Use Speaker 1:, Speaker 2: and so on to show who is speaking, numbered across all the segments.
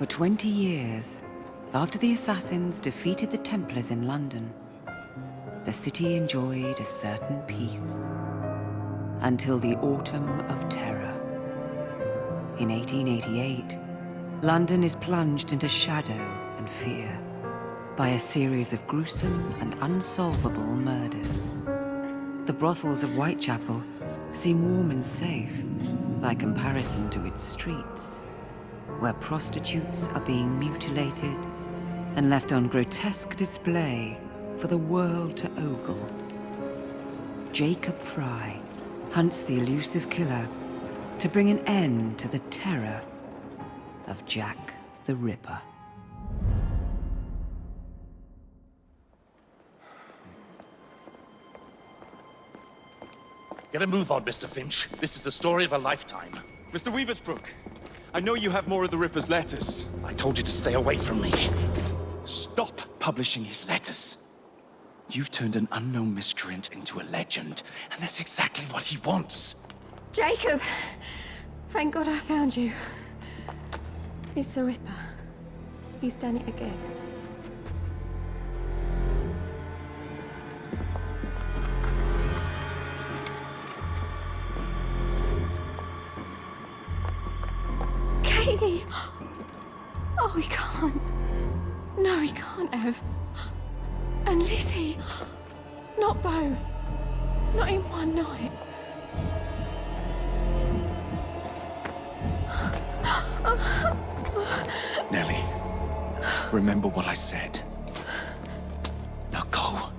Speaker 1: For 20 years, after the assassins defeated the Templars in London, the city enjoyed a certain peace. Until the Autumn of Terror. In 1888, London is plunged into shadow and fear by a series of gruesome and unsolvable murders. The brothels of Whitechapel seem warm and safe by comparison to its streets, where prostitutes are being mutilated and left on grotesque display for the world to ogle. Jacob Fry hunts the elusive killer to bring an end to the terror of Jack the Ripper.
Speaker 2: Get a move on, Mr. Finch. This is the story of a lifetime.
Speaker 3: Mr. Weaversbrook, I know you have more of the Ripper's letters.
Speaker 2: I told you to stay away from me.
Speaker 3: Stop publishing his letters. You've turned an unknown miscreant into a legend, and that's exactly what he wants.
Speaker 4: Jacob! Thank God I found you. It's the Ripper. He's done it again. Katie! Oh, he can't. No, he can't have. And Lizzie. Not both. Not in one night.
Speaker 3: Nellie, remember what I said. Now go.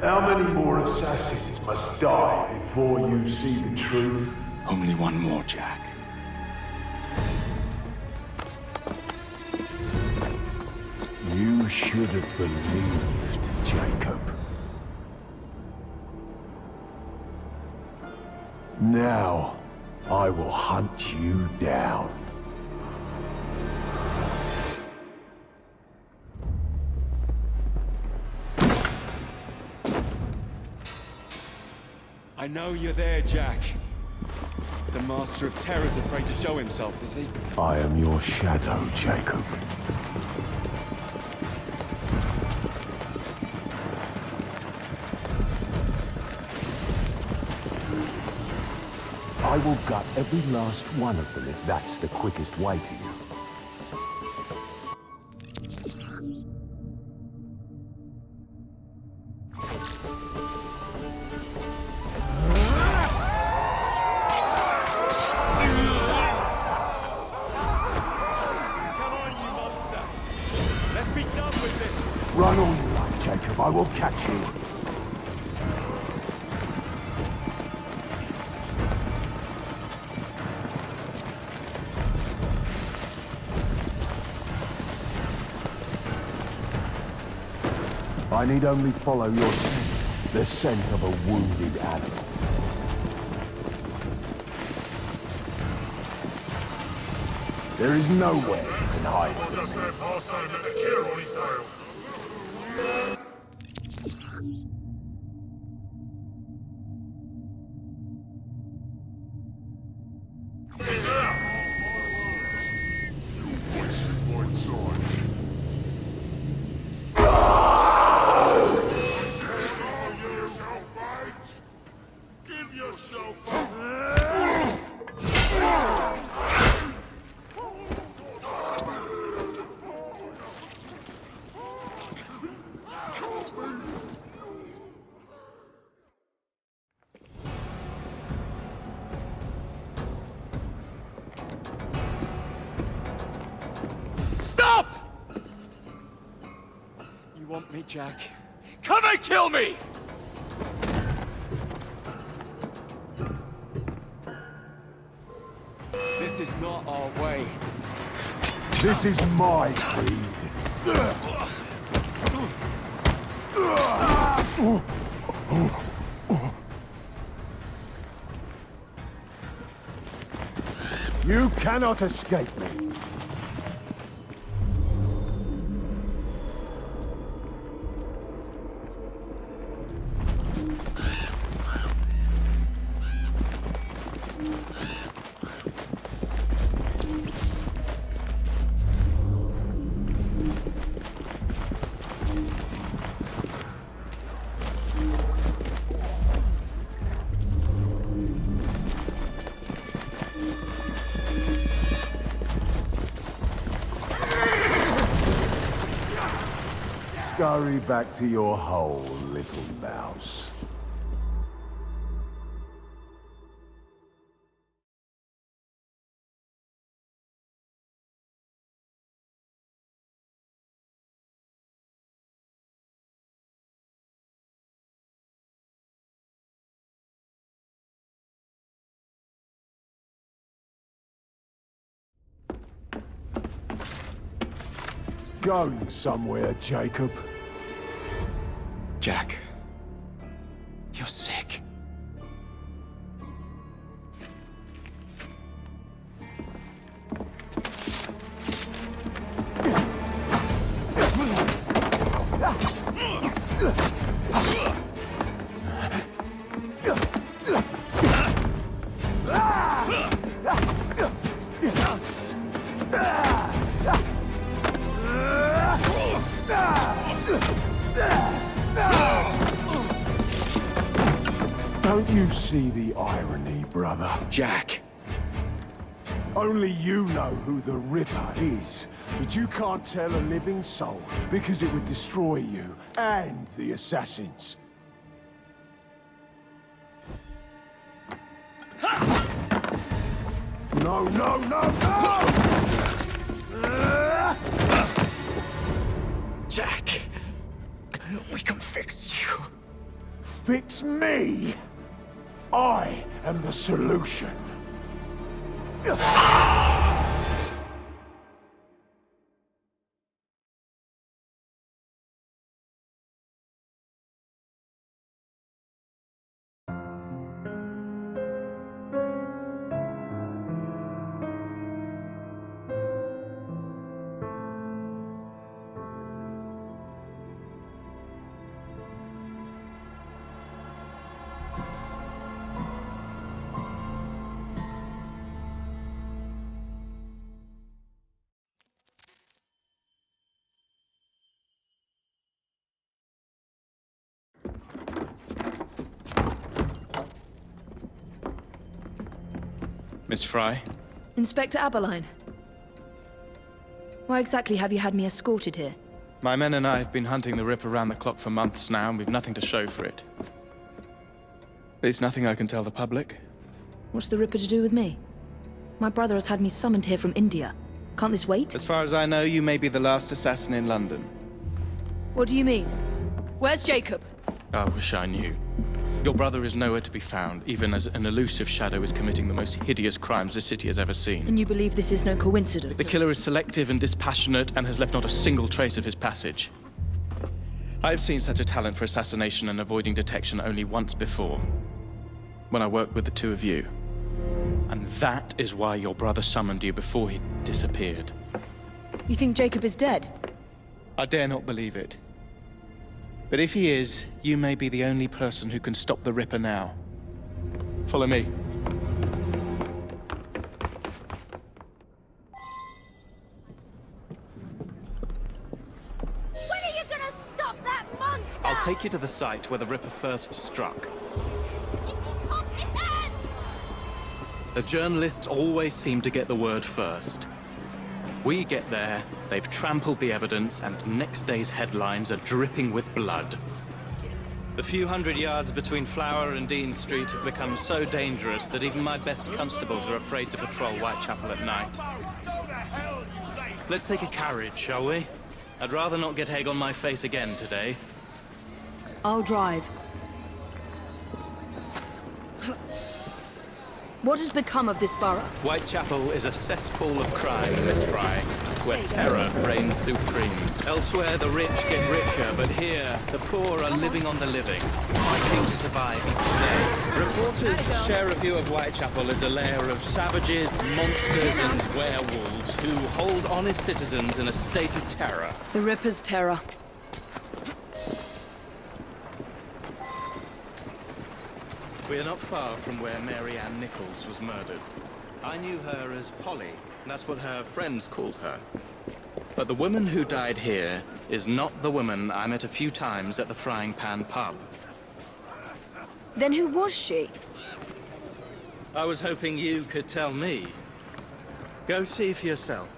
Speaker 5: How many more assassins must die before you see the truth?
Speaker 3: Only one more, Jack.
Speaker 5: You should have believed, Jacob. Now, I will hunt you down.
Speaker 3: I know you're there, Jack. The Master of Terror's afraid to show himself, is he?
Speaker 5: I am your shadow, Jacob. I will gut every last one of them if that's the quickest way to you.
Speaker 3: Come on, you monster! Let's be done with this!
Speaker 5: Run all you like, Jacob. I will catch you. I need only follow your scent, the scent of a wounded animal. There is nowhere you can hide from me.
Speaker 3: Stop! You want me, Jack? Come and kill me! This is not our way.
Speaker 5: This is my creed. You cannot escape me. Scurry back to your hole, little mouse. Going somewhere, Jacob?
Speaker 3: Jack, you're sick.
Speaker 5: Don't you see the irony, brother?
Speaker 3: Jack!
Speaker 5: Only you know who the Ripper is, but you can't tell a living soul because it would destroy you and the assassins. No, no, no, no!
Speaker 3: Jack! We can fix you.
Speaker 5: Fix me? I am the solution.
Speaker 3: Miss Fry?
Speaker 6: Inspector Aberline. Why exactly have you had me escorted here?
Speaker 3: My men and I have been hunting the Ripper around the clock for months now, and we've nothing to show for it. There's nothing I can tell the public.
Speaker 6: What's the Ripper to do with me? My brother has had me summoned here from India. Can't this wait?
Speaker 3: As far as I know, you may be the last assassin in London.
Speaker 6: What do you mean? Where's Jacob?
Speaker 3: I wish I knew. Your brother is nowhere to be found, even as an elusive shadow is committing the most hideous crimes this city has ever seen.
Speaker 6: And you believe this is no coincidence?
Speaker 3: The killer is selective and dispassionate and has left not a single trace of his passage. I've seen such a talent for assassination and avoiding detection only once before, when I worked with the two of you. And that is why your brother summoned you before he disappeared.
Speaker 6: You think Jacob is dead?
Speaker 3: I dare not believe it. But if he is, you may be the only person who can stop the Ripper now. Follow me.
Speaker 7: When are you gonna stop that monster?
Speaker 3: I'll take you to the site where the Ripper first struck.
Speaker 7: Incompetent!
Speaker 3: The journalists always seem to get the word first. We get there, they've trampled the evidence, and next day's headlines are dripping with blood. The few hundred yards between Flower and Dean Street have become so dangerous that even my best constables are afraid to patrol Whitechapel at night. Let's take a carriage, shall we? I'd rather not get egg on my face again today.
Speaker 6: I'll drive. What has become of this borough?
Speaker 3: Whitechapel is a cesspool of crime, Miss Fry, where terror reigns supreme. Elsewhere, the rich get richer, but here, the poor are living on the living, fighting to survive each day. Reporters share a view of Whitechapel as a lair of savages, monsters, and werewolves who hold honest citizens in a state of terror.
Speaker 6: The Ripper's terror.
Speaker 3: We are not far from where Mary Ann Nichols was murdered. I knew her as Polly, and that's what her friends called her. But the woman who died here is not the woman I met a few times at the Frying Pan pub.
Speaker 6: Then who was she?
Speaker 3: I was hoping you could tell me. Go see for yourself.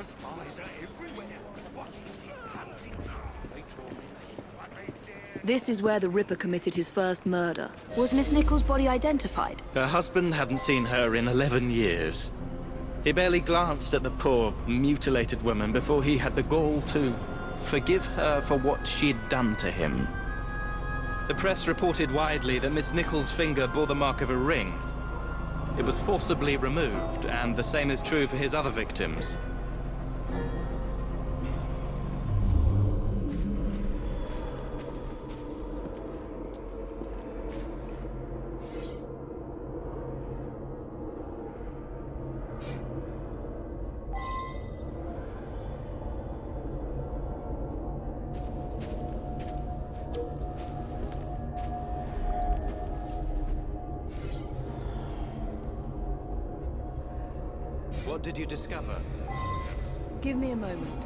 Speaker 8: Her spies are everywhere, watching me, hunting me. They told me what they dare.
Speaker 6: This is where the Ripper committed his first murder. Was Miss Nichols' body identified?
Speaker 3: Her husband hadn't seen her in 11 years. He barely glanced at the poor, mutilated woman before he had the gall to forgive her for what she'd done to him. The press reported widely that Miss Nichols' finger bore the mark of a ring. It was forcibly removed, and the same is true for his other victims. What did you discover?
Speaker 6: Give me a moment.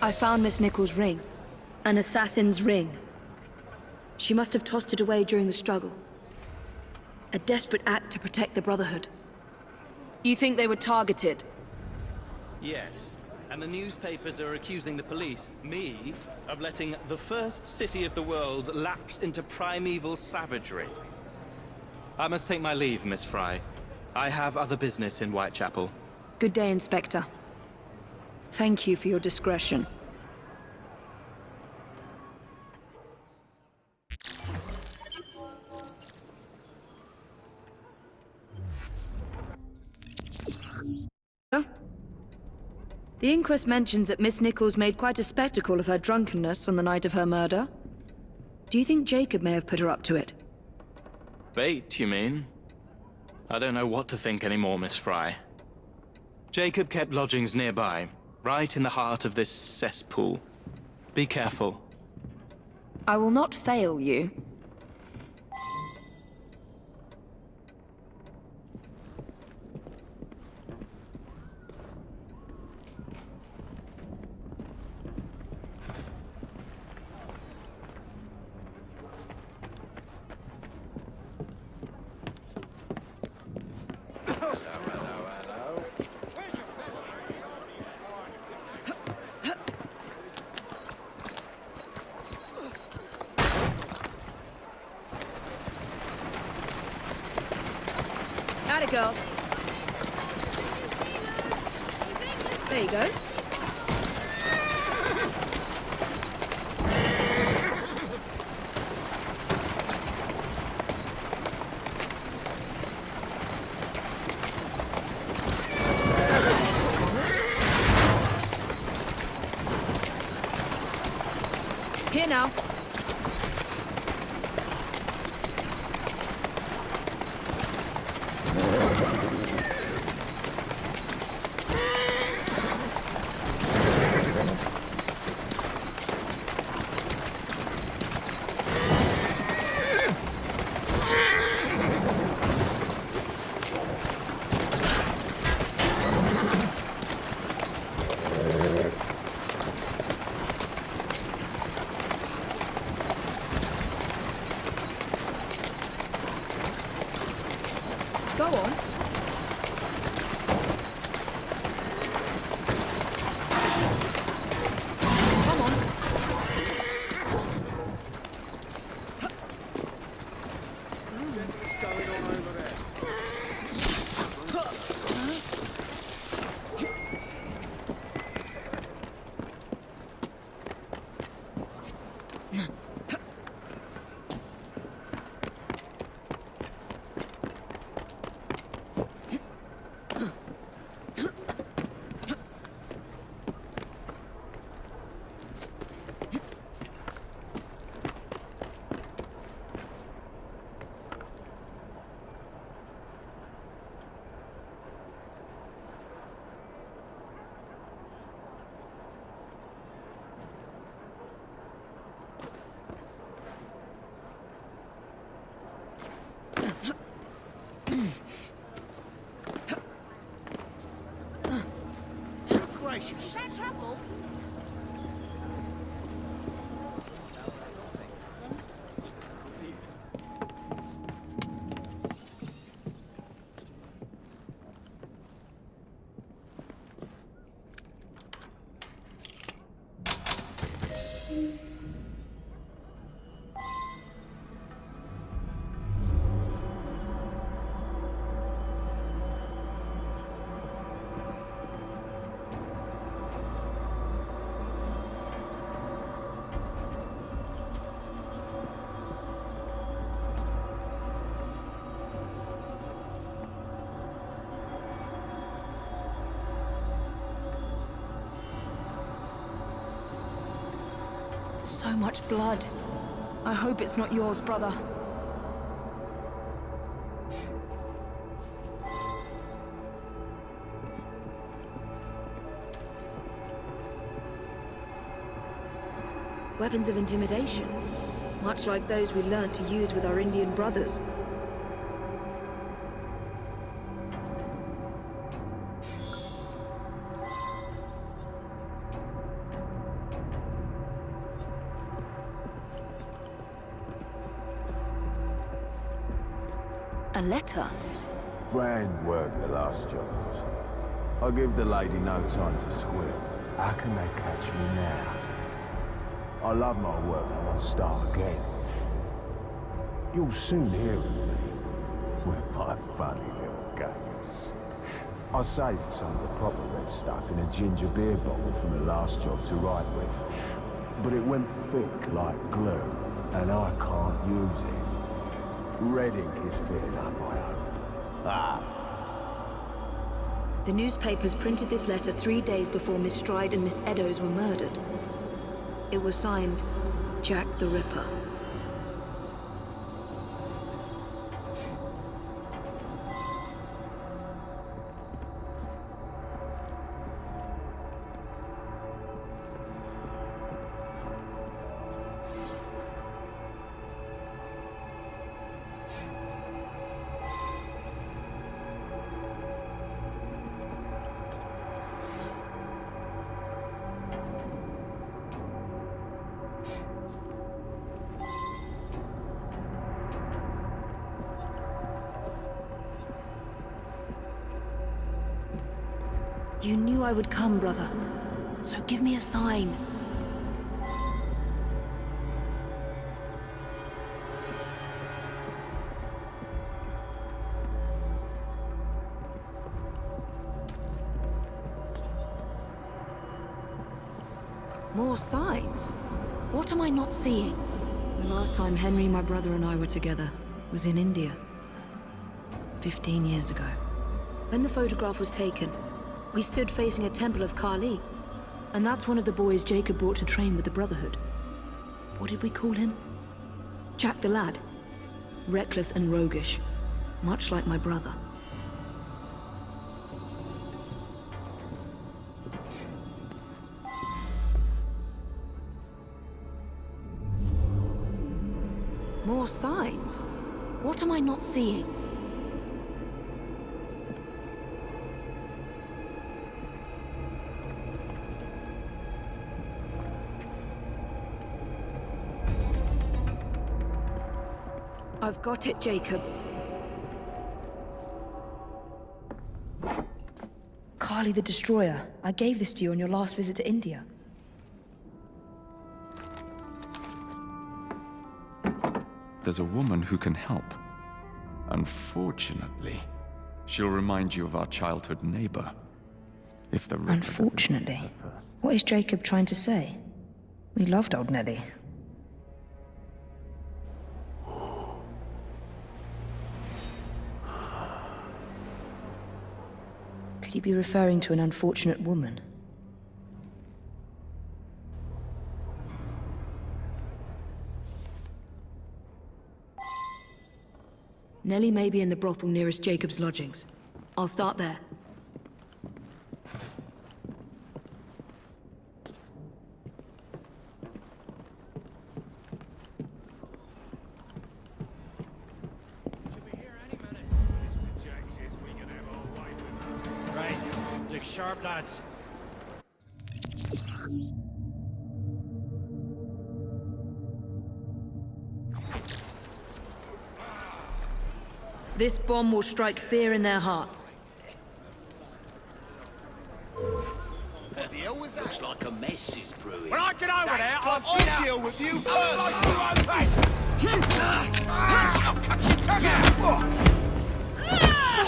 Speaker 6: I found Miss Nichols' ring. An assassin's ring. She must have tossed it away during the struggle. A desperate act to protect the Brotherhood. You think they were targeted?
Speaker 3: Yes. And the newspapers are accusing the police, me, of letting the first city of the world lapse into primeval savagery. I must take my leave, Miss Fry. I have other business in Whitechapel.
Speaker 6: Good day, Inspector. Thank you for your discretion. The inquest mentions that Miss Nichols made quite a spectacle of her drunkenness on the night of her murder. Do you think Jacob may have put her up to it?
Speaker 3: Bait, you mean? I don't know what to think anymore, Miss Fry. Jacob kept lodgings nearby, right in the heart of this cesspool. Be careful.
Speaker 6: I will not fail you. Atta girl. There you go. Here now. Go on. Come on.
Speaker 8: What's going on over there? Gracious.
Speaker 7: Is that trouble?
Speaker 6: So much blood. I hope it's not yours, brother. Weapons of intimidation, much like those we learnt to use with our Indian brothers. A letter?
Speaker 5: Grand work the last job. I'll give the lady no time to squeal. How can they catch me now? I love my work and I want to start again. You'll soon hear of me with my funny little games. I saved some of the proper red stuff in a ginger beer bottle from the last job to write with. But it went thick like glue, and I can't use it. Red ink is fit enough, I hope.
Speaker 6: The newspapers printed this letter 3 days before Miss Stride and Miss Eddowes were murdered. It was signed, Jack the Ripper. You knew I would come, brother. So give me a sign. More signs? What am I not seeing? The last time Henry, my brother, and I were together was in India. 15 years ago. When the photograph was taken, we stood facing a temple of Kali, and that's one of the boys Jacob brought to train with the Brotherhood. What did we call him? Jack the Lad. Reckless and roguish, much like my brother. More signs? What am I not seeing? I've got it, Jacob.
Speaker 9: Carly the Destroyer. I gave this to you on your last visit to India.
Speaker 10: There's a woman who can help. Unfortunately, she'll remind you of our childhood neighbor. If the Ripper
Speaker 9: Unfortunately? What is Jacob trying to say? We loved old Nellie. Could he be referring to an unfortunate woman?
Speaker 6: Nellie may be in the brothel nearest Jacob's lodgings. I'll start there.
Speaker 8: Right. Look sharp, lads.
Speaker 6: This bomb will strike fear in their hearts.
Speaker 8: What the hell was that? Looks like a mess is brewing.
Speaker 11: When I get over there,
Speaker 8: I'll deal with you personally. I'll cut your tongue out.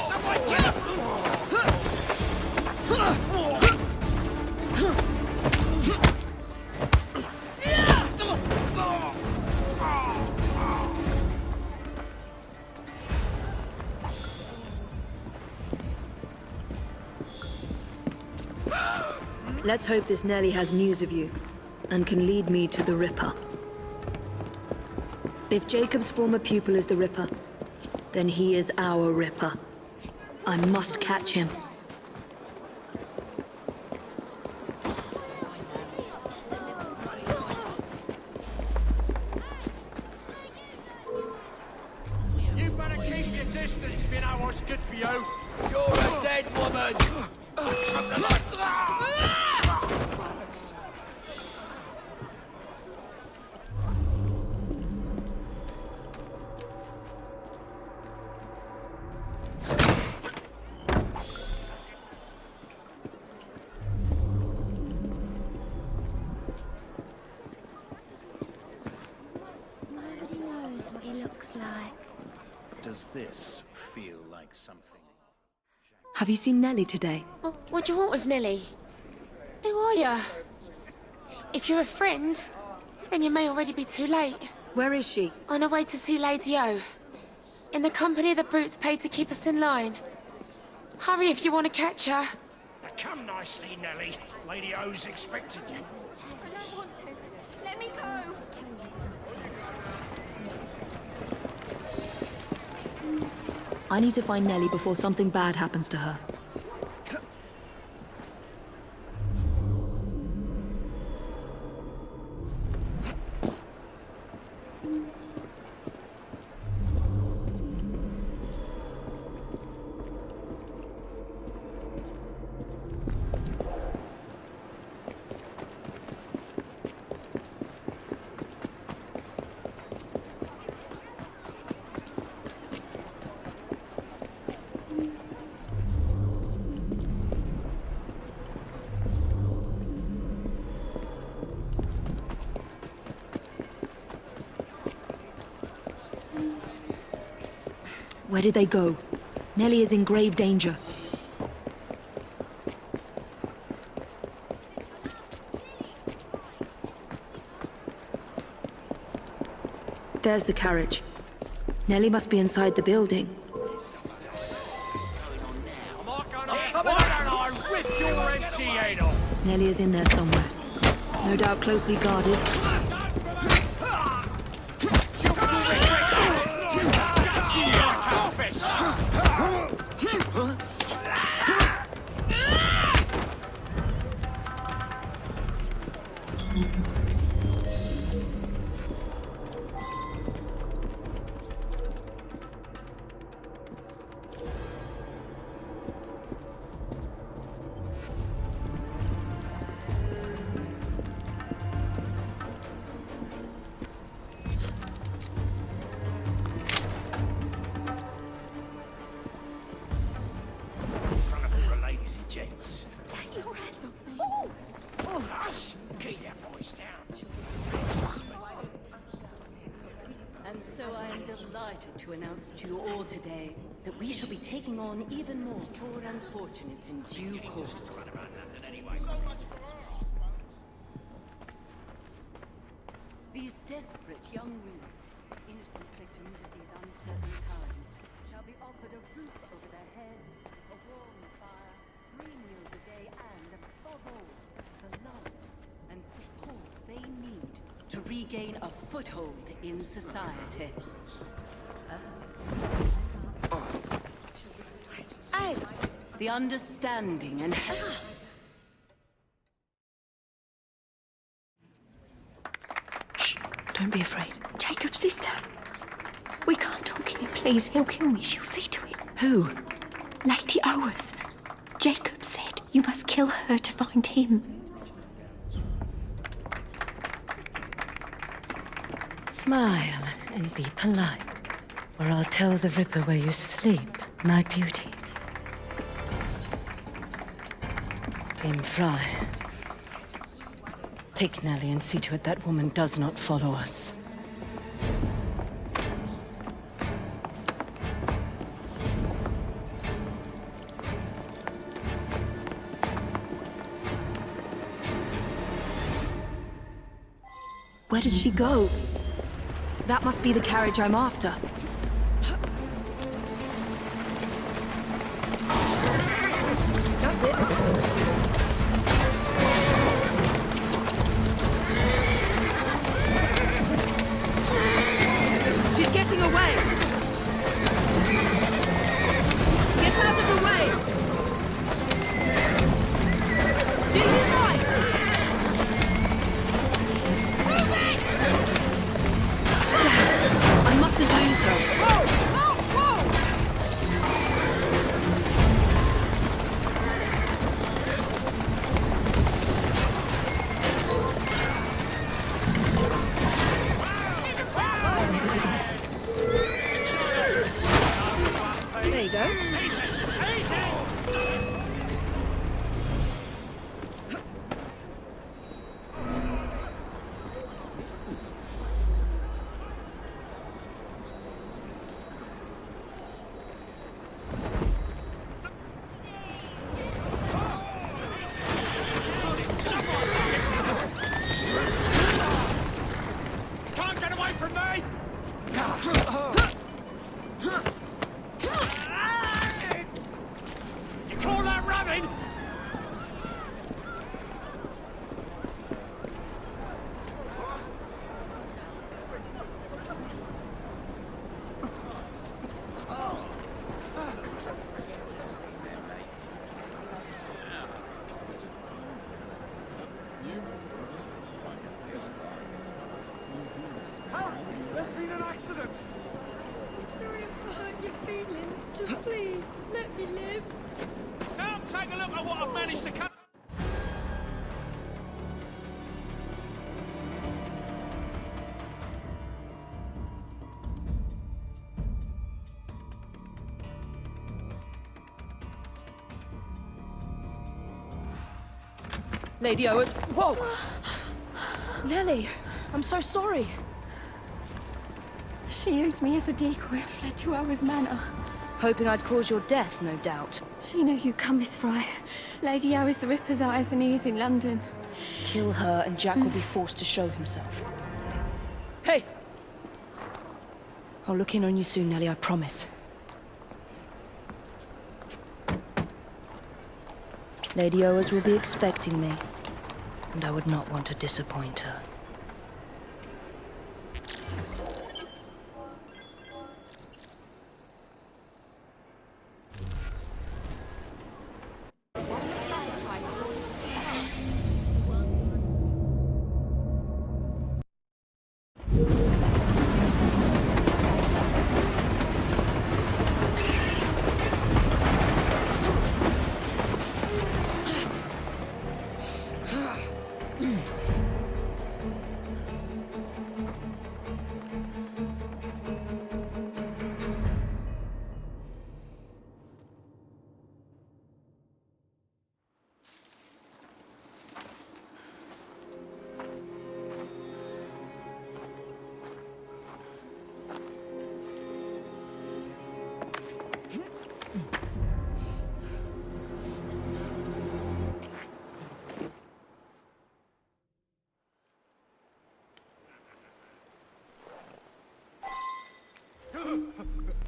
Speaker 8: Someone get up.
Speaker 6: Let's hope this Nellie has news of you, and can lead me to the Ripper. If Jacob's former pupil is the Ripper, then he is our Ripper. I must catch him.
Speaker 11: You better keep your distance if you know what's good for you.
Speaker 8: You're a dead woman.
Speaker 7: Nobody knows what he looks like.
Speaker 2: Does this feel like something?
Speaker 6: Have you seen Nellie today?
Speaker 4: What do you want with Nellie? Who are you? If you're a friend, then you may already be too late.
Speaker 6: Where is she?
Speaker 4: On her way to see Lady O. In the company the brutes paid to keep us in line. Hurry if you want to catch her.
Speaker 11: Now come nicely, Nellie. Lady O's expecting you.
Speaker 4: I don't want to. Let me go.
Speaker 6: I need to find Nellie before something bad happens to her. Where did they go? Nellie is in grave danger. There's the carriage. Nellie must be inside the building.
Speaker 11: Why don't I rip your empty head off?
Speaker 6: Nellie is in there somewhere. No doubt closely guarded.
Speaker 12: So I am delighted to announce to you all today that we shall be taking on even more poor unfortunates in due course. These desperate young women, innocent victims of these uncertain times, shall be offered a roof over their heads, a warm fire, 3 meals a day, and above all, the love and support they need to regain a foothold in society. The understanding and
Speaker 6: Shh, don't be afraid.
Speaker 4: Jacob's sister. We can't talk here, please. He'll kill me. She'll see to it.
Speaker 6: Who?
Speaker 4: Lady Owers. Jacob said you must kill her to find him.
Speaker 12: smile and be polite, or I'll tell the Ripper where you sleep, my beauties. Game Fry. Take Nellie and see to it that woman does not follow us.
Speaker 6: Where did she go? That must be the carriage I'm after. That's it. She's getting away! Get out of the way! Do you like? Move it! Damn! I mustn't lose her. Whoa! Whoa! Whoa! There you go.
Speaker 11: Can't get away from me! You call that running? There's been an accident!
Speaker 7: Sorry to hurt your feelings. Just please, let me live.
Speaker 11: Now take a look at what I've managed to cut.
Speaker 6: Lady Owers. Whoa! Nellie, I'm so sorry.
Speaker 4: She used me as a decoy and fled to Owers Manor.
Speaker 6: Hoping I'd cause your death, no doubt.
Speaker 4: She knew you'd come, Miss Fry. Lady Owers the Ripper's eyes and ears in London.
Speaker 6: Kill her and Jack will be forced to show himself. Hey! I'll look in on you soon, Nellie, I promise. Lady Owers will be expecting me, and I would not want to disappoint her.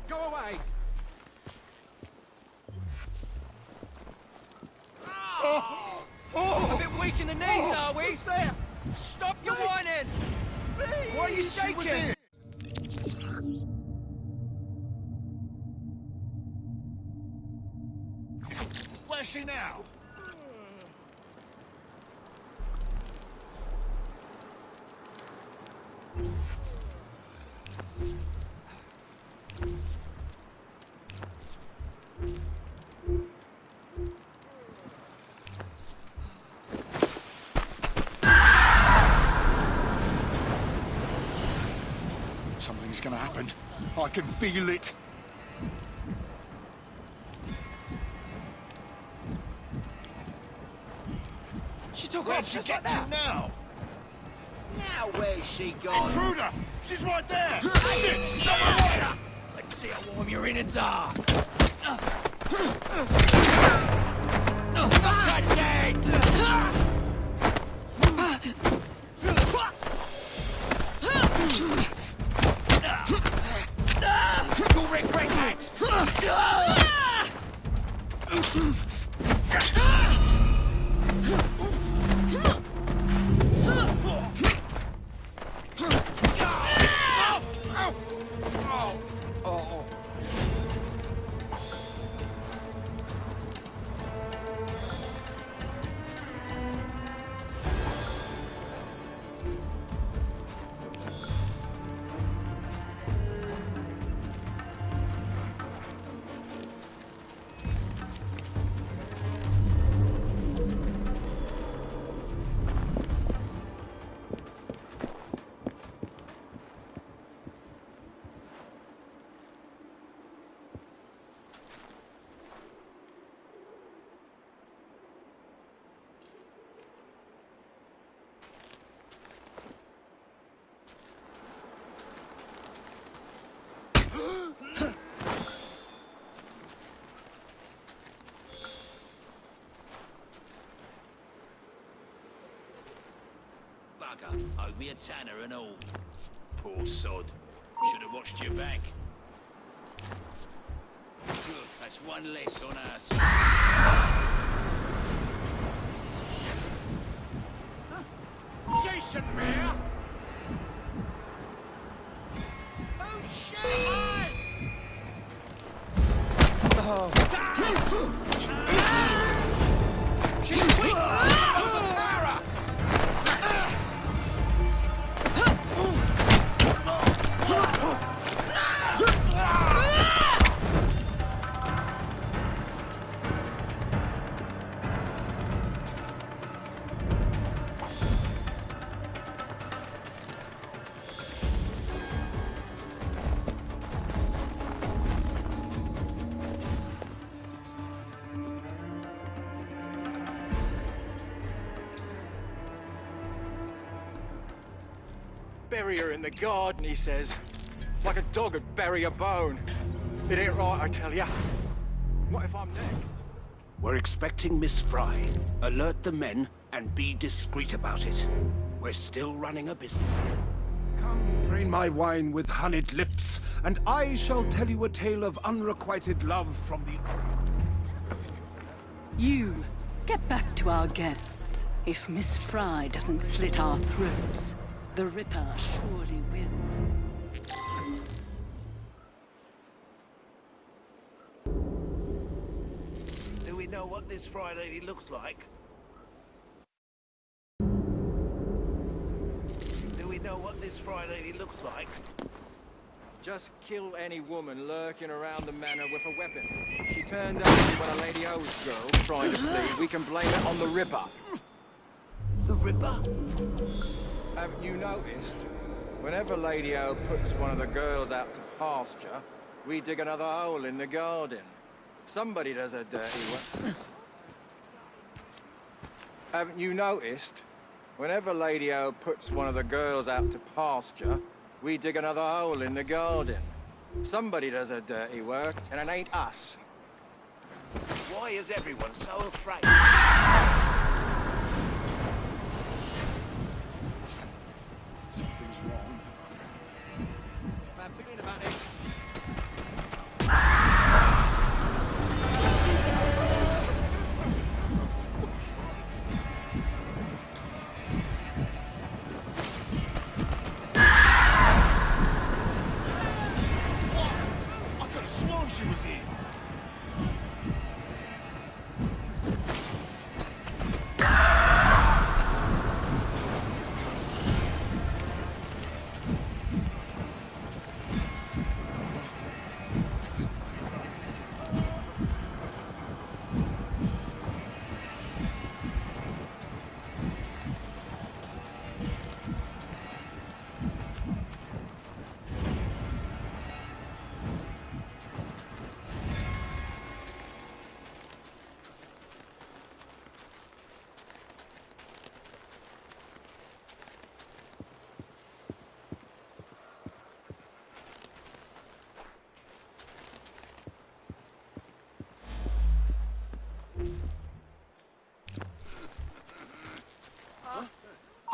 Speaker 8: Go away!
Speaker 11: A bit weak in the knees, are we?
Speaker 8: Who's there?
Speaker 11: Stop your whining! Why are you
Speaker 8: She was
Speaker 11: shaking?
Speaker 8: here. Where's she now? Something's gonna happen. I can feel it.
Speaker 11: She took
Speaker 8: Where'd
Speaker 11: off
Speaker 8: she
Speaker 11: just
Speaker 8: get
Speaker 11: like that.
Speaker 8: to now?
Speaker 13: Now where's she gone?
Speaker 8: Intruder! She's right there! Shit! She's on my way!
Speaker 11: Let's see how warm your innards are. God dead! You'll regret that!
Speaker 2: Bugger, owe me a tanner and all. Poor sod. Should have watched your back. Good, that's one less on our side.
Speaker 11: Jason Bear!
Speaker 13: Oh shit!
Speaker 11: She's quick! Overpower her! Bury her in the garden, he says. Like a dog would bury a bone. It ain't right, I tell ya. What if I'm next?
Speaker 2: We're expecting Miss Fry. Alert the men and be discreet about it. We're still running a business.
Speaker 8: Come, drain my wine with honeyed lips, and I shall tell you a tale of unrequited love from the Orient.
Speaker 12: You, get back to our guests. If Miss Fry doesn't slit our throats, the Ripper surely will.
Speaker 2: Do we know what this Fry lady looks like? Do we know what this Fry lady looks like?
Speaker 11: Just kill any woman lurking around the manor with a weapon. If she turns up when a Lady O's girl trying to flee, we can blame it on the Ripper.
Speaker 2: The Ripper?
Speaker 11: Haven't you noticed? Whenever Lady O puts one of the girls out to pasture, we dig another hole in the garden. Somebody does a dirty one. Haven't you noticed? Whenever Lady O puts one of the girls out to pasture, we dig another hole in the garden. Somebody does her dirty work, and it ain't us.
Speaker 2: Why is everyone so afraid?
Speaker 8: Something's wrong.
Speaker 11: Bad feeling about it.
Speaker 13: was here.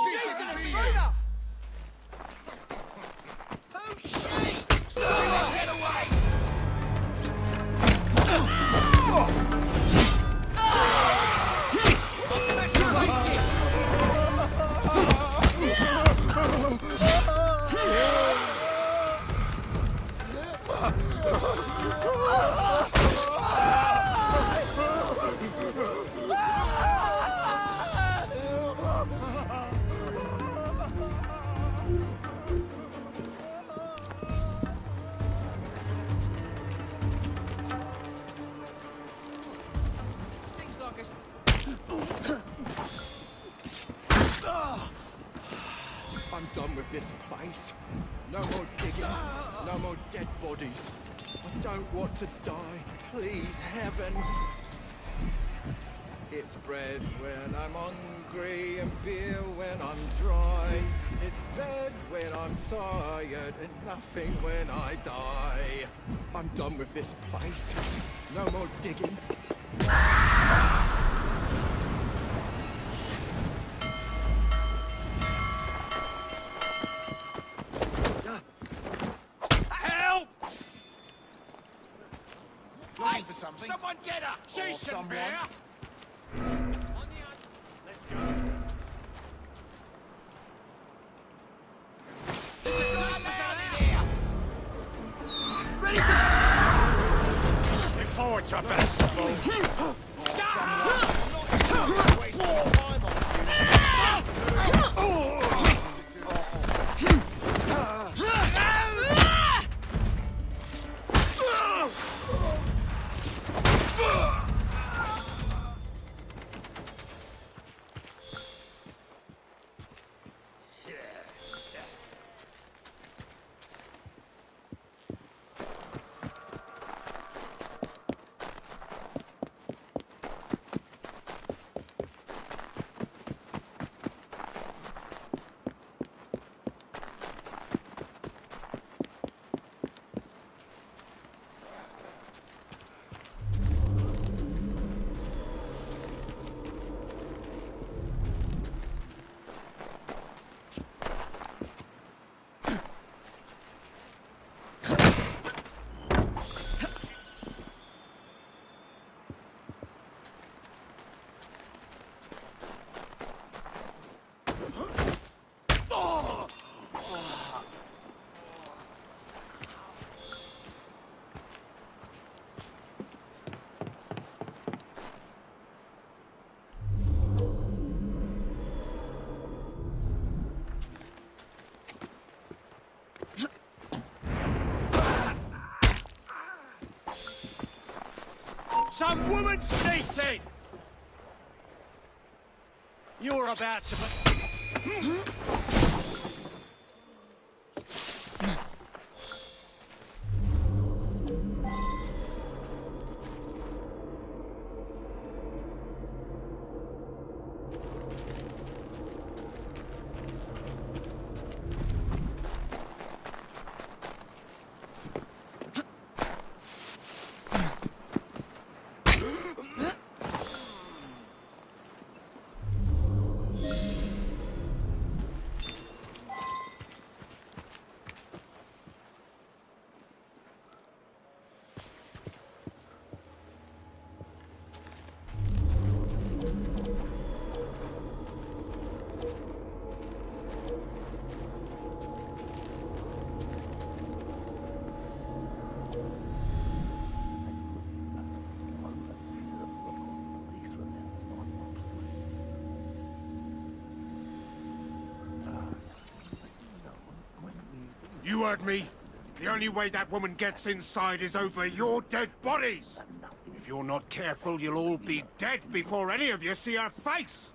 Speaker 13: She's an intruder! Who's she? Someone get away! Stings like a...
Speaker 11: I'm done with this place. No more digging, no more dead bodies. I don't want to die. Please, heaven. It's bread when I'm hungry and beer when I'm dry. It's bed when I'm tired and nothing when I die. I'm done with this place. No more digging.
Speaker 13: Help! Looking for something? Someone get her! She's someone. Let's go. Ready to... Get forward, you bastard! Some woman sneaked in! You're about to...
Speaker 8: You heard me. The only way that woman gets inside is over your dead bodies. If you're not careful, you'll all be dead before any of you see her face.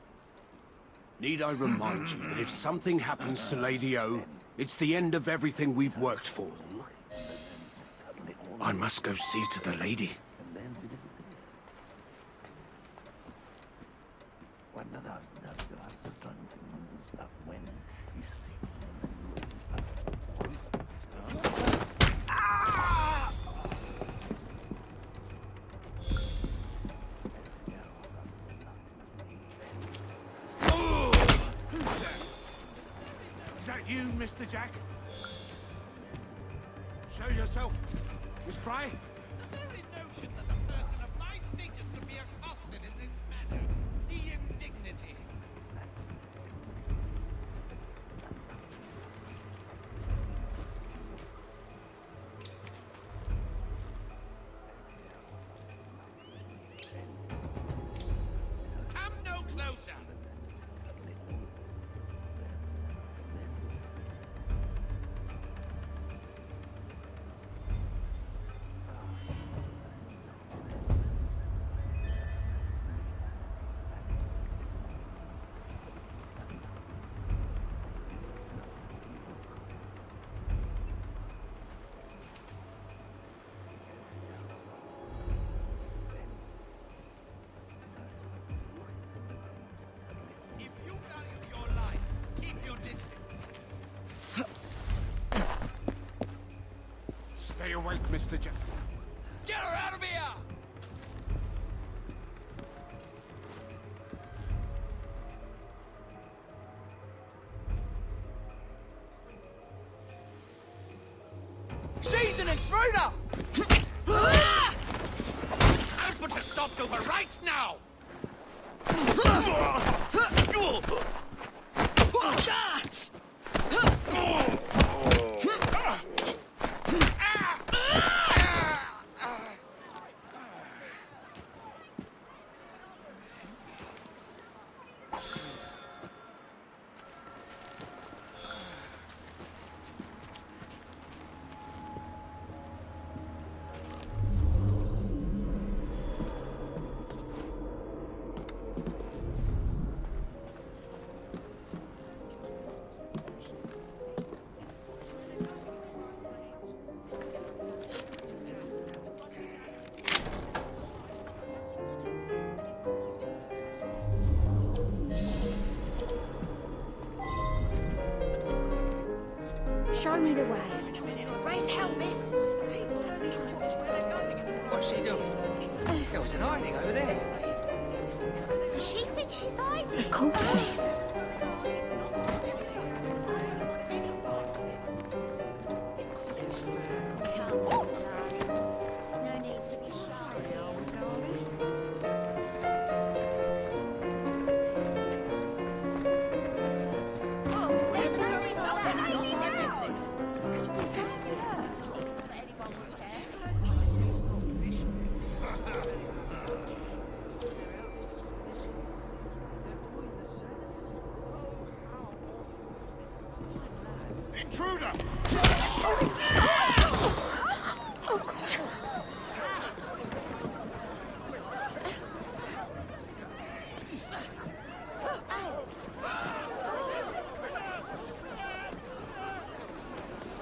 Speaker 8: Need I remind you that if something happens to Lady O, it's the end of everything we've worked for? I must go see to the lady. Is that you, Mr. Jack? Show yourself. Miss Fry?
Speaker 13: The very notion that a person of my status could be accosted in this manner. The indignity. Come no closer. If you value your life, keep your distance.
Speaker 8: Stay awake, Mr. Jack.
Speaker 13: Get her out of here! She's an intruder! Don't put a stop to her right now!
Speaker 7: Show me the way. Raise hell, miss.
Speaker 14: What's she doing? There was an hiding over there.
Speaker 7: Does she think she's hiding?
Speaker 4: Of course, miss.
Speaker 7: Come on, darling. No need to be shy, old darling. Oh, there's something on that lady's business. Could you be her? Not that anyone would care.
Speaker 8: Intruder!
Speaker 4: Oh, God.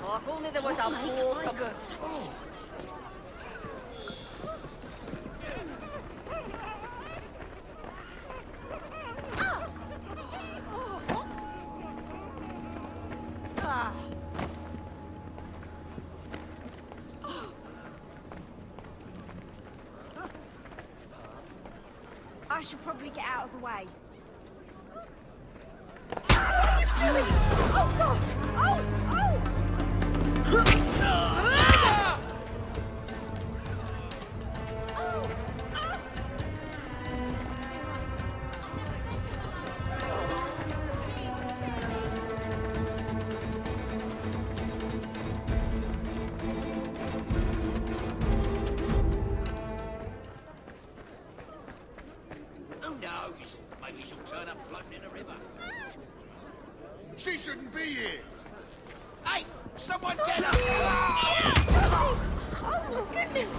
Speaker 12: Oh, if only there was a more cupboard.
Speaker 7: I should probably get out of the way. Oh, God! Oh!
Speaker 2: Who knows? Maybe she'll turn up floating in a river.
Speaker 8: She shouldn't be here.
Speaker 2: Hey,
Speaker 13: Someone get her!
Speaker 4: Oh, goodness!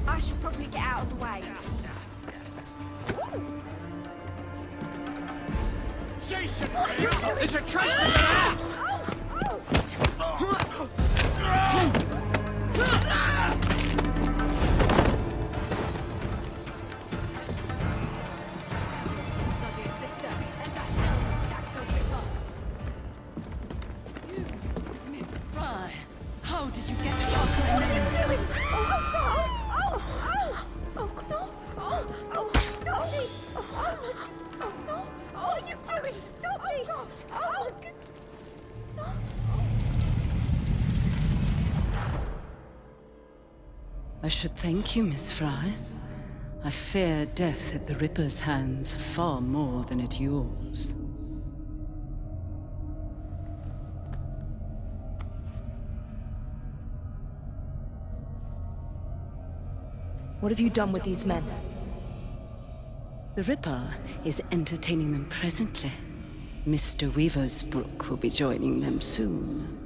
Speaker 7: I should probably get out of the way.
Speaker 13: Jason! There's a trespasser!
Speaker 12: Miss Fry, how did you get past my men?
Speaker 7: What are you doing? Stop this! Oh, good.
Speaker 12: I should thank you, Miss Fry. I fear death at the Ripper's hands far more than at yours.
Speaker 6: What have you done with these men?
Speaker 12: The Ripper is entertaining them presently. Mr. Weaversbrook will be joining them soon.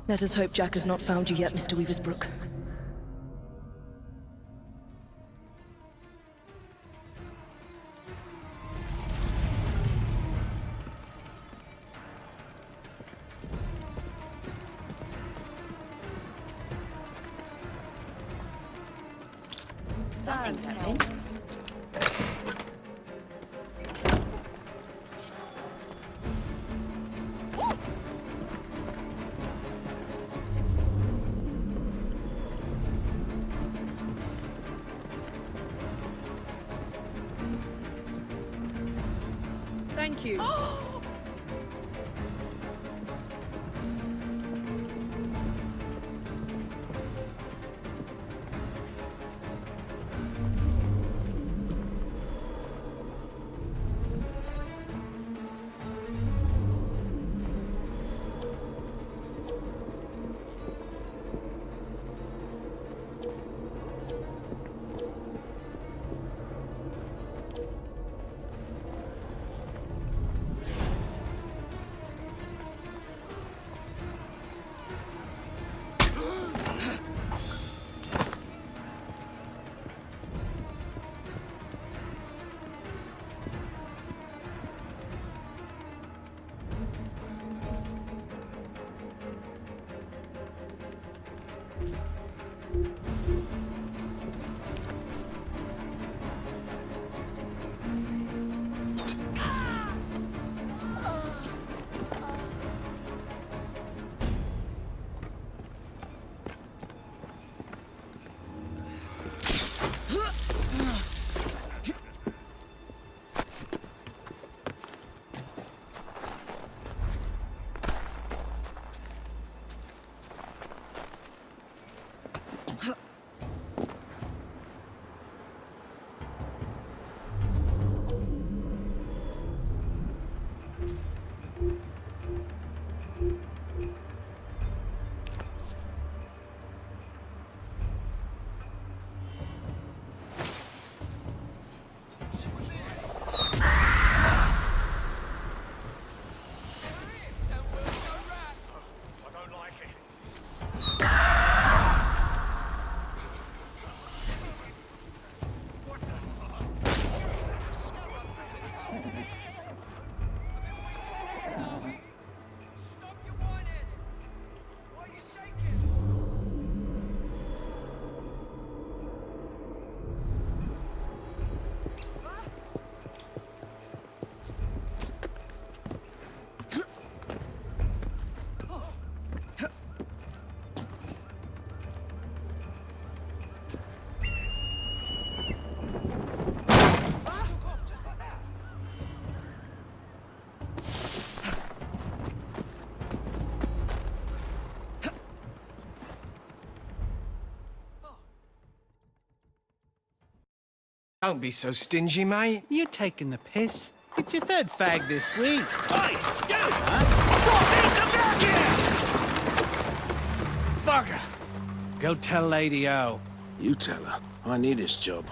Speaker 6: Let us hope Jack has not found you yet, Mr. Weaversbrook.
Speaker 7: Something's happening.
Speaker 6: Thank you.
Speaker 11: Don't be so stingy, mate.
Speaker 2: You're taking the piss. It's your third fag this week.
Speaker 11: Hey, you! Stop! Bugger!
Speaker 2: Go tell Lady O.
Speaker 8: You tell her. I need this job.